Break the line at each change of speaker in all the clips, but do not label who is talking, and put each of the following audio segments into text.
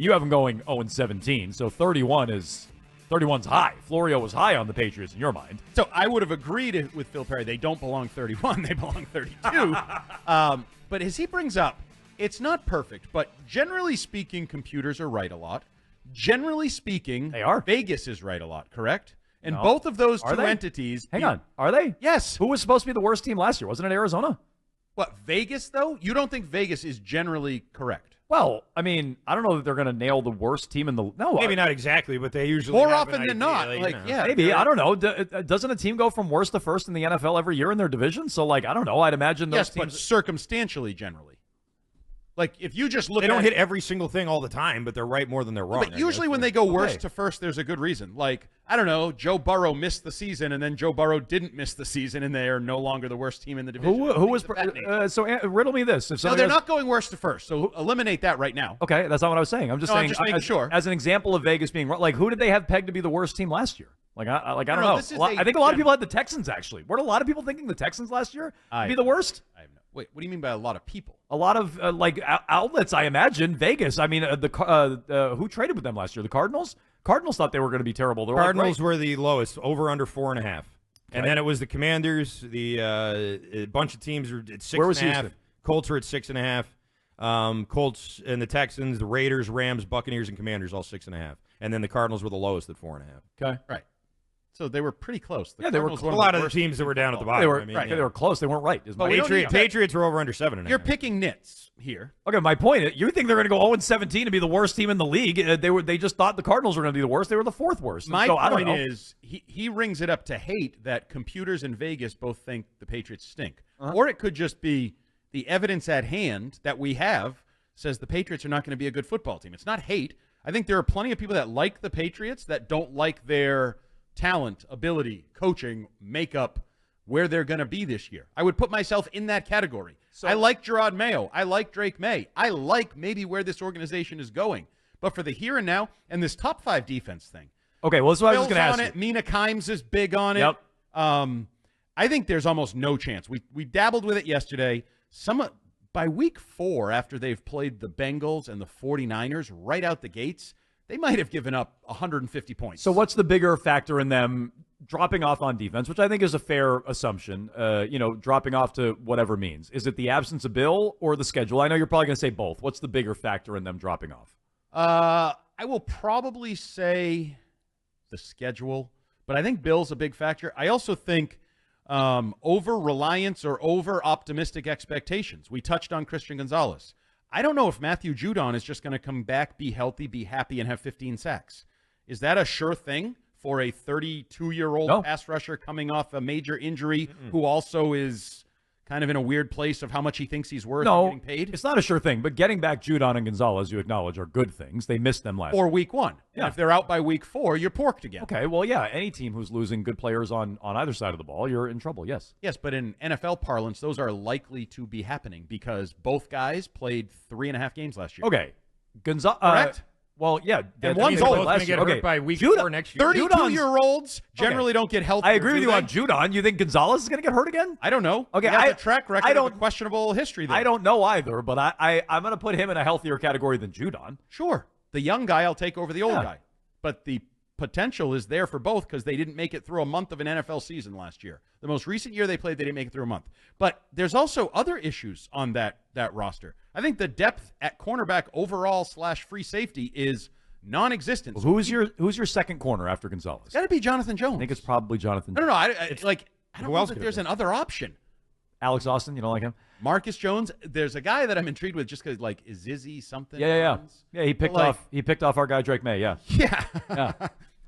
You have them going 0-17, so 31's high. Florio was high on the Patriots in your mind.
So I would have agreed with Phil Perry. They don't belong 31. They belong 32. But as he brings up, it's not perfect, but generally speaking, computers are right a lot. Generally speaking,
they are.
Vegas is right a lot, correct? And
No.
both of those
Are
two
they?
entities.
Hang on. Are they?
Yes.
Who was supposed to be the worst team last year? Wasn't it Arizona?
What, Vegas, though? You don't think Vegas is generally correct?
Well, I mean, I don't know that they're going to nail the worst team in the... No,
Maybe not exactly, but they usually
more
have
often
an
than
idea,
not.
you know.
Yeah,
maybe. I don't know. Doesn't a team go from worst to first in the NFL every year in their division? So, like, I don't know. I'd imagine those
yes,
teams...
but circumstantially, generally. Like, if you just look
They
at
don't hit every single thing all the time, but they're right more than they're wrong.
But usually when they go worst to first, there's a good reason. Like, I don't know, Joe Burrow missed the season, and then Joe Burrow didn't miss the season, and they are no longer the worst team in the division.
Who was... so, riddle me this. If
no, they're not going worst to first, so eliminate that right now.
Okay, that's not what I was saying. I'm just saying...
I'm just making sure.
As an example of Vegas being... Like, who did they have pegged to be the worst team last year? Like, I don't know. I think a lot of people had the Texans, actually. Weren't a lot of people thinking the Texans last year would be the worst?
I have no... Wait, what do you mean by a lot of people?
A lot of, outlets, I imagine. Vegas. I mean, who traded with them last year? The Cardinals? Cardinals thought they were going to be terrible.
Cardinals were the lowest, over under 4.5. And then it was the Commanders. A bunch of teams were at 6.5.
Where was Houston?
Colts were at 6.5. Colts and the Texans, the Raiders, Rams, Buccaneers, and Commanders all 6.5. And then the Cardinals were the lowest at 4.5.
Okay.
Right. So they were pretty close.
They were
a lot of the teams that were down at the bottom.
They were, they were close. They weren't right.
Patriots were over under 7.5.
You're picking nits here.
Okay, my point is, you think they're going to go 0-17 and be the worst team in the league? They just thought the Cardinals were going to be the worst. They were the fourth worst.
My
point
is, he rings it up to hate that computers in Vegas both think the Patriots stink. Or it could just be the evidence at hand that we have says the Patriots are not going to be a good football team. It's not hate. I think there are plenty of people that like the Patriots that don't like their talent, ability, coaching, makeup, where they're going to be this year. I would put myself in that category. So, I like Jerod Mayo. I like Drake May. I like maybe where this organization is going. But for the here and now, and this top 5 defense thing.
Okay, well, that's what I was going to ask
you. Mina Kimes is big on it.
Yep.
I think there's almost no chance. We dabbled with it yesterday. By week 4, after they've played the Bengals and the 49ers right out the gates, they might have given up 150 points.
So what's the bigger factor in them dropping off on defense, which I think is a fair assumption, dropping off to whatever means? Is it the absence of Bill or the schedule? I know you're probably going to say both. What's the bigger factor in them dropping off?
I will probably say the schedule, but I think Bill's a big factor. I also think over-reliance or over-optimistic expectations. We touched on Christian Gonzalez. I don't know if Matthew Judon is just going to come back, be healthy, be happy, and have 15 sacks. Is that a sure thing for a 32-year-old pass rusher coming off a major injury who also is kind of in a weird place of how much he thinks he's worth and getting paid?
It's not a sure thing, but getting back Judon and Gonzalez, you acknowledge, are good things. They missed them last
Or week 1.
Yeah.
And if they're out by week 4, you're porked again.
Okay, well, yeah, any team who's losing good players on either side of the ball, you're in trouble, yes.
Yes, but in NFL parlance, those are likely to be happening because both guys played 3.5 games last year.
Okay.
Correct?
Well, yeah.
And one's old.
Going to get hurt by week 4 next year.
32-year-olds generally don't get healthy.
I agree with you on Judon. You think Gonzalez is going to get hurt again?
I don't know.
Okay,
he has a track record of a questionable history there.
I don't know either, but I'm going to put him in a healthier category than Judon.
Sure. The young guy I'll take over the old guy. But the potential is there for both because they didn't make it through a month of an NFL season last year. The most recent year they played, they didn't make it through a month. But there's also other issues on that roster. I think the depth at cornerback overall / free safety is non-existent.
Well, who's your second corner after Gonzalez?
It's got to be Jonathan Jones.
I think it's probably Jonathan
Jones. I don't know that there's an other option.
Alex Austin, you don't like him?
Marcus Jones. There's a guy that I'm intrigued with just because, is Izzy something?
Yeah. He picked off our guy Drake May. Yeah.
Yeah.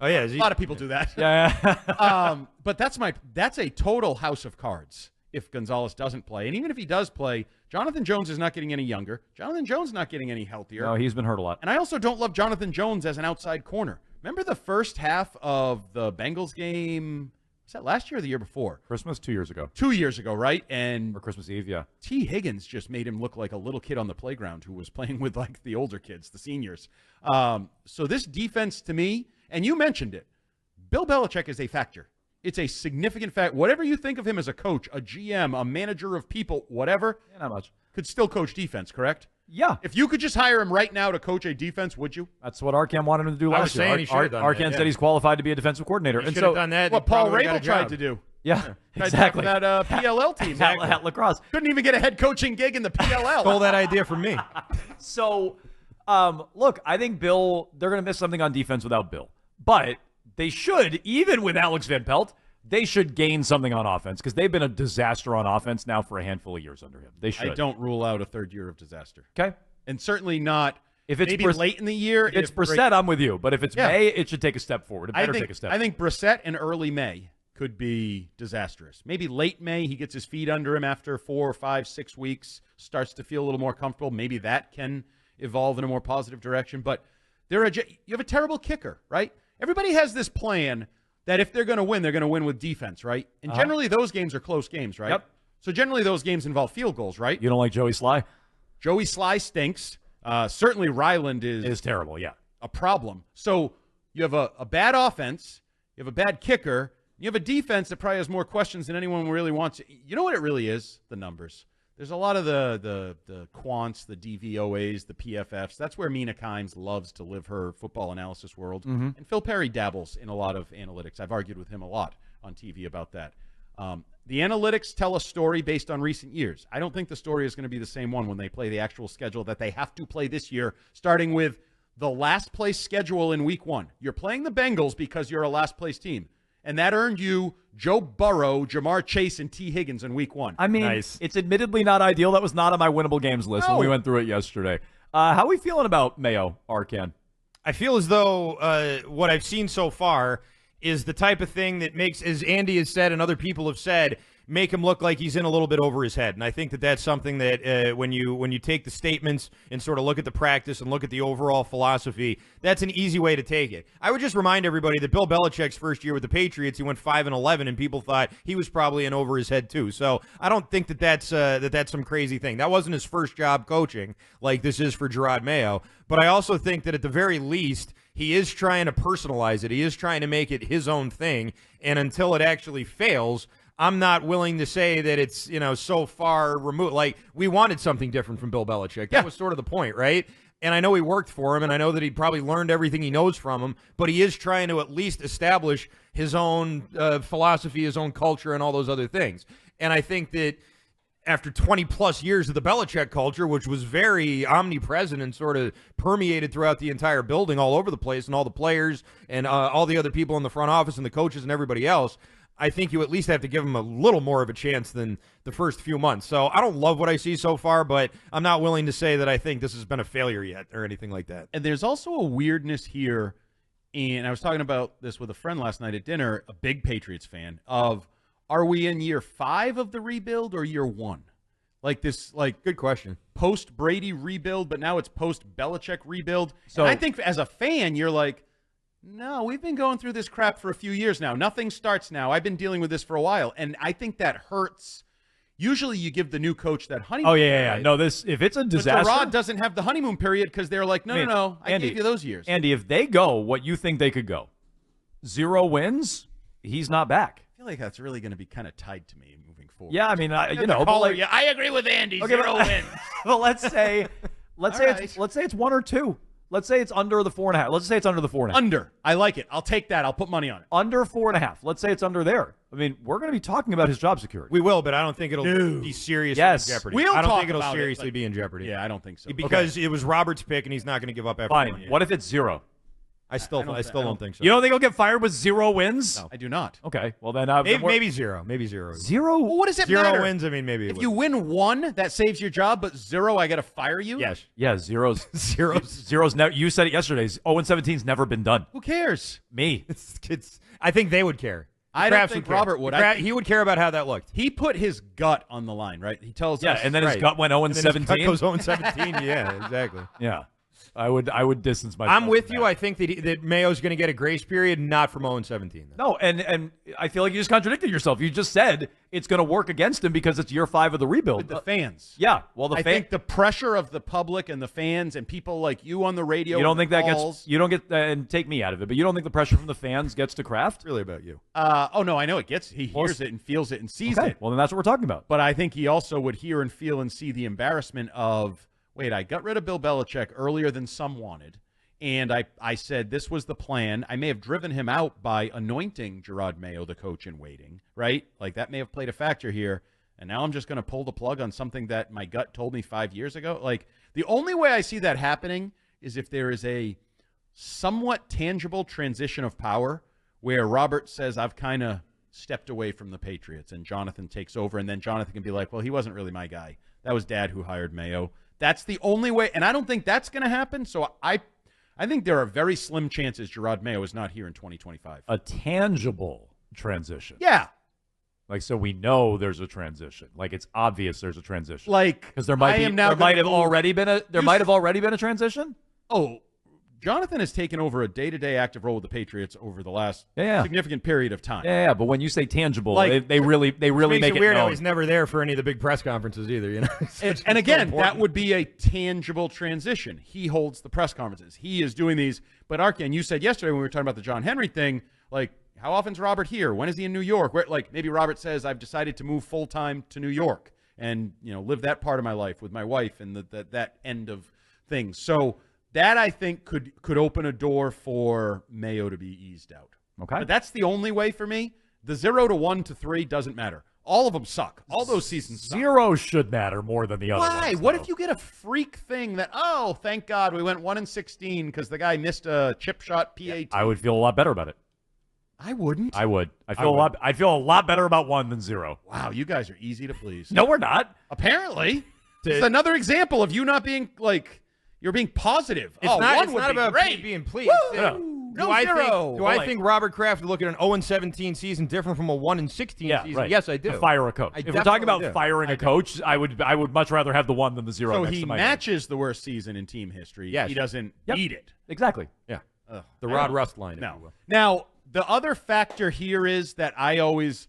Oh yeah,
a lot of people do that.
Yeah.
But that's a total house of cards if Gonzalez doesn't play, and even if he does play, Jonathan Jones is not getting any younger. Jonathan Jones is not getting any healthier.
No, he's been hurt a lot.
And I also don't love Jonathan Jones as an outside corner. Remember the first half of the Bengals game? Was that last year or the year before?
Christmas 2 years ago.
2 years ago, right? And
or Christmas Eve, yeah.
T. Higgins just made him look like a little kid on the playground who was playing with the older kids, the seniors. So this defense to me, and you mentioned it, Bill Belichick is a factor. It's a significant fact. Whatever you think of him as a coach, a GM, a manager of people, whatever.
Not much.
Could still coach defense, correct?
Yeah.
If you could just hire him right now to coach a defense, would you?
That's what Arcand wanted him to do
I was
last year.
saying he should have done that,
Arcand
yeah.
said he's qualified to be a defensive coordinator.
He
And
should
so
have done that.
What
He
Paul
probably got a
Rabel tried
job.
to do.
Yeah,
Tried
exactly.
to have that PLL team.
At lacrosse.
Couldn't even get a head coaching gig in the PLL.
Stole that idea from me.
So, look, I think Bill, they're going to miss something on defense without Bill. But they should, even with Alex Van Pelt, they should gain something on offense because they've been a disaster on offense now for a handful of years under him. They should.
I don't rule out a third year of disaster.
Okay.
And certainly not
if it's
maybe late in the year.
If it's Brissett, I'm with you. But if it's May, it should take a step forward. It better take a step
I think Brissett in early May could be disastrous. Maybe late May, he gets his feet under him after 4, 5, 6 weeks, starts to feel a little more comfortable. Maybe that can evolve in a more positive direction. But you have a terrible kicker, right? Everybody has this plan that if they're going to win with defense, right? And generally those games are close games, right?
Yep.
So generally those games involve field goals, right?
You don't like Joey Sly?
Joey Sly stinks. Certainly Ryland is
terrible, yeah.
a problem. So you have a bad offense, you have a bad kicker, you have a defense that probably has more questions than anyone really wants. You know what it really is? The numbers. There's a lot of the quants, the DVOAs, the PFFs. That's where Mina Kimes loves to live her football analysis world.
Mm-hmm.
And Phil Perry dabbles in a lot of analytics. I've argued with him a lot on TV about that. The analytics tell a story based on recent years. I don't think the story is going to be the same one when they play the actual schedule that they have to play this year, starting with the last place schedule in week 1. You're playing the Bengals because you're a last place team. And that earned you Joe Burrow, Jamar Chase, and T. Higgins in week 1.
I mean, It's admittedly not ideal. That was not on my winnable games list when we went through it yesterday. How are we feeling about Mayo, Arcand?
I feel as though what I've seen so far is the type of thing that makes, as Andy has said and other people have said, make him look like he's in a little bit over his head. And I think that that's something that when you take the statements and sort of look at the practice and look at the overall philosophy, that's an easy way to take it. I would just remind everybody that Bill Belichick's first year with the Patriots, he went 5-11, and people thought he was probably in over his head too. So I don't think that that's some crazy thing. That wasn't his first job coaching like this is for Jerod Mayo. But I also think that at the very least, he is trying to personalize it. He is trying to make it his own thing. And until it actually fails, I'm not willing to say that it's, so far removed. Like, we wanted something different from Bill Belichick. That was sort of the point, right? And I know he worked for him, and I know that he probably learned everything he knows from him, but he is trying to at least establish his own philosophy, his own culture, and all those other things. And I think that after 20-plus years of the Belichick culture, which was very omnipresent and sort of permeated throughout the entire building all over the place, and all the players and all the other people in the front office and the coaches and everybody else, I think you at least have to give him a little more of a chance than the first few months. So I don't love what I see so far, but I'm not willing to say that I think this has been a failure yet or anything like that.
And there's also a weirdness here, and I was talking about this with a friend last night at dinner, a big Patriots fan, of are we in year 5 of the rebuild or year 1? Like this,
good question.
Post-Brady rebuild, but now it's post-Belichick rebuild.
So
and I think as a fan, you're like, no, we've been going through this crap for a few years now. Nothing starts now. I've been dealing with this for a while, and I think that hurts. Usually you give the new coach that honeymoon period.
No, if it's a disaster.
But Jerod doesn't have the honeymoon period because they're like, no, I
Andy,
gave you those years.
Andy, if they go what you think they could go, 0 wins, he's not back.
I feel like that's really going to be kind of tied to me moving forward.
Yeah, I mean,
I agree with Andy. 0 wins.
Well, let's say it's 1 or 2. Let's say it's under the 4.5. Let's say it's under the 4.5.
Under. I like it. I'll take that. I'll put money on it.
Under 4.5. Let's say it's under there. I mean, we're going to be talking about his job security.
We will, but I don't think it'll be seriously in jeopardy. I don't think it'll seriously be in jeopardy.
Yeah, I don't think so.
Because it was Robert's pick, and he's not going to give up after
Fine.
1 year.
What if it's 0?
I still don't think so.
You don't think he'll get fired with 0 wins?
No, I do not.
Okay. Well, then
maybe 0. Maybe 0.
0?
Well, what does it
0
matter?
wins. I mean, maybe
if you win 1, that saves your job, but 0, I got to fire you.
Yes.
Yeah. 0's 0's. Never. You said it yesterday. 0-17's never been done.
Who cares?
Me.
I think they would care.
I don't think Robert would.
He would care about how that looked.
He put his gut on the line, right? He tells us.
Yeah, and then his gut went 0-17.
His gut goes 0-17. Yeah, exactly.
Yeah. I would distance myself.
I'm with you. I think that Mayo's going to get a grace period, not from 0-17.
No, and I feel like you just contradicted yourself. You just said it's going to work against him because it's year 5 of the rebuild.
With the fans.
Yeah. Well,
I think the pressure of the public and the fans and people like you on the radio.
You don't think that gets? You don't get and take me out of it, but you don't think the pressure from the fans gets to Kraft?
It's really about you.
Oh no, I know it gets. He hears it and feels it and sees it.
Well, then that's what we're talking about.
But I think he also would hear and feel and see the embarrassment of wait, I got rid of Bill Belichick earlier than some wanted. And I said this was the plan. I may have driven him out by anointing Jerod Mayo the coach in waiting, right? Like that may have played a factor here. And now I'm just going to pull the plug on something that my gut told me 5 years ago. Like the only way I see that happening is if there is a somewhat tangible transition of power where Robert says, I've kind of stepped away from the Patriots, and Jonathan takes over. And then Jonathan can be like, well, he wasn't really my guy. That was Dad who hired Mayo. That's the only way. And I don't think that's going to happen. So I think there are very slim chances Jerod Mayo is not here in 2025.
A tangible transition.
Yeah.
Like, so we know there's a transition. Like, it's obvious there's a transition.
Like,
because there might have already been a transition.
Oh, Jonathan has taken over a day-to-day active role with the Patriots over the last significant period of time.
Yeah, but when you say tangible, like, they really make it
weird
known.
How he's never there for any of the big press conferences either. You know,
and again, that would be a tangible transition. He holds the press conferences. He is doing these. But Arcand, you said yesterday when we were talking about the John Henry thing, like, how often is Robert here? When is he in New York? Where, like, maybe Robert says, I've decided to move full-time to New York and, you know, live that part of my life with my wife and that end of things. So that, I think, could open a door for Mayo to be eased out.
Okay.
But that's the only way for me. The 0 to 1 to 3 doesn't matter. All of them suck. All those seasons suck.
0 should matter more than the other ones.
Why? What if you get a freak thing that, oh, thank God we went 1-16 because the guy missed a chip shot PAT? Yeah,
I would feel a lot better about it.
I wouldn't.
I would. I'd feel a lot better about 1 than 0.
Wow, you guys are easy to please.
No, we're not.
Apparently. It's another example of you not being, like, you're being positive.
It's not about being pleased.
Do I
think Robert Kraft would look at an 0-17 season different from a 1-16 season?
Right.
Yes, I do.
To fire a coach. If we're talking about firing a coach, I would much rather have the 1 than the 0.
So
next
he
to my
matches the worst season in team history.
Yes.
He doesn't need it.
Exactly.
Yeah. The Rod Rust line.
No. Now, the other factor here is that I always,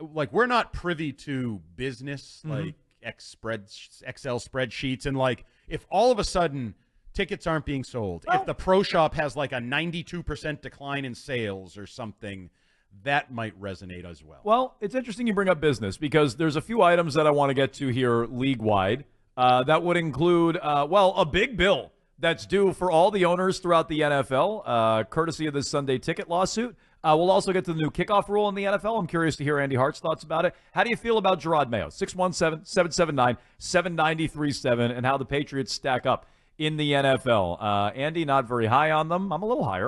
like, we're not privy to business, like Excel spreadsheets. And, like, if all of a sudden tickets aren't being sold, if the pro shop has, like, a 92% decline in sales or something, that might resonate as well.
Well, it's interesting you bring up business because there's a few items that I want to get to here league-wide. That would include, a big bill that's due for all the owners throughout the NFL, courtesy of this Sunday ticket lawsuit. We'll also get to the new kickoff rule in the NFL. I'm curious to hear Andy Hart's thoughts about it. How do you feel about Jerod Mayo? 617-779-7937, and how the Patriots stack up in the NFL. Andy, not very high on them. I'm a little higher.